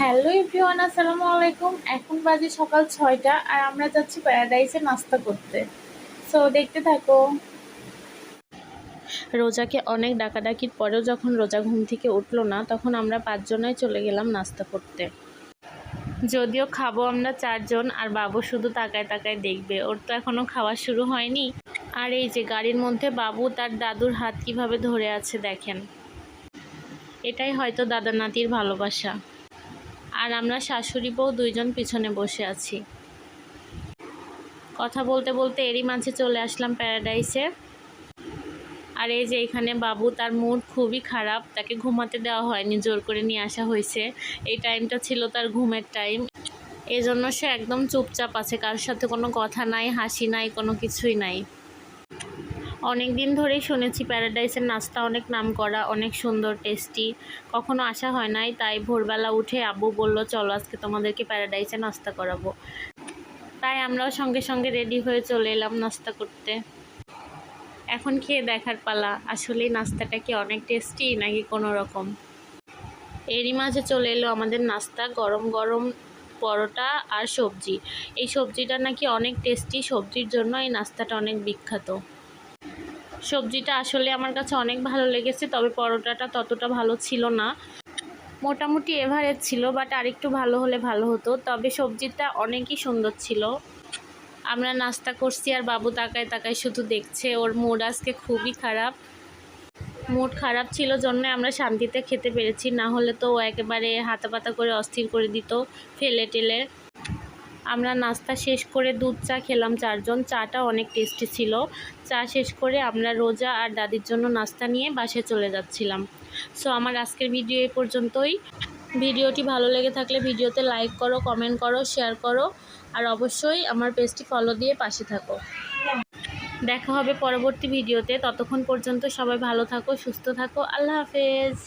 Hello everyone, আসসালামু আলাইকুম। এখন বাজে সকাল 6টা আর আমরা যাচ্ছি প্যারাডাইসে নাস্তা করতে। সো দেখতে থাকো। রোজাকে অনেক ডাকাডাকির পরেও যখন রোজা ঘুম থেকে উঠলো না, তখন আমরা 5 জনাই চলে গেলাম নাস্তা করতে। যদিও খাবো আমরা 4 জন, আর বাবু শুধু তাকায় তাকায় দেখবে, ওর তো এখনো খাওয়া শুরু হয়নি। আর এই যে গাড়ির মধ্যে বাবু তার দাদুর হাত কিভাবে ধরে আছে দেখেন। এটাই হয়তো দাদা নাতির ভালোবাসা। আর আমরা শাশুড়ি বউ 2জন পিছনে বসে আছি। কথা বলতে বলতে এরই মাঝে চলে আসলাম প্যারাডাইসে। আর এই যে এখানে বাবু, তার মুড খুবই খারাপ, তাকে ঘুমাতে দেওয়া হয়নি, জোর করে নিয়ে আসা হয়েছে। এই টাইমটা ছিল তার ঘুমের টাইম, এজন্য সে একদম চুপচাপ আছে, কারোর সাথে কোনো কথা নাই, হাসি নাই, কোনো কিছুই নাই। অনেক দিন ধরেই শুনেছি প্যারাডাইসের নাস্তা অনেক নামকরা, অনেক সুন্দর, টেস্টি। কখনো আসা হয় নাই, তাই ভোরবেলা উঠে আব্বু বলল চলো আজকে তোমাদেরকে প্যারাডাইসে নাস্তা করাবো। তাই আমরাও সঙ্গে সঙ্গে রেডি হয়ে চলে এলাম নাস্তা করতে। এখন খেয়ে দেখার পালা, আসলেই নাস্তাটা কি অনেক টেস্টি নাকি কোনো রকম। এরই মাঝে চলে এলো আমাদের নাস্তা, গরম গরম পরোটা আর সবজি। এই সবজিটা নাকি অনেক টেস্টি, সবজির জন্য এই নাস্তাটা অনেক বিখ্যাত। সবজিটা আসলে আমার কাছে অনেক ভালো লেগেছে, তবে পরোটাটা ততটা ভালো ছিল না। মোটামুটি এভারেজ ছিল, বাট আরেকটু ভালো হলে ভালো হতো। তবে সবজিটা অনেকই সুন্দর ছিল। আমরা নাস্তা করছি আর বাবু তাকায় তাকায় শুধু দেখছে, ওর মুড আজকে খুবই খারাপ। মুড খারাপ ছিল জন্য আমরা শান্তিতে খেতে পেরেছি, না হলে তো ও একেবারে হাতাপাতা করে অস্থির করে দিত, ফেলে টেলে। আমরা নাস্তা শেষ করে দুধ চা খেলাম 4 জন, চাটা অনেক টেস্টি ছিল। চা শেষ করে আমরা রোজা আর দাদির জন্য নাস্তা নিয়ে বাসায় চলে যাচ্ছিলাম। সো আমার আজকের ভিডিও এই পর্যন্তই। ভিডিওটি ভালো লেগে থাকলে ভিডিওতে লাইক করো, কমেন্ট করো, শেয়ার করো, আর অবশ্যই আমার পেজটি ফলো দিয়ে পাশে থাকো। দেখা হবে পরবর্তী ভিডিওতে, ততক্ষণ পর্যন্ত সবাই ভালো থাকো, সুস্থ থাকো, আল্লাহ হাফেজ।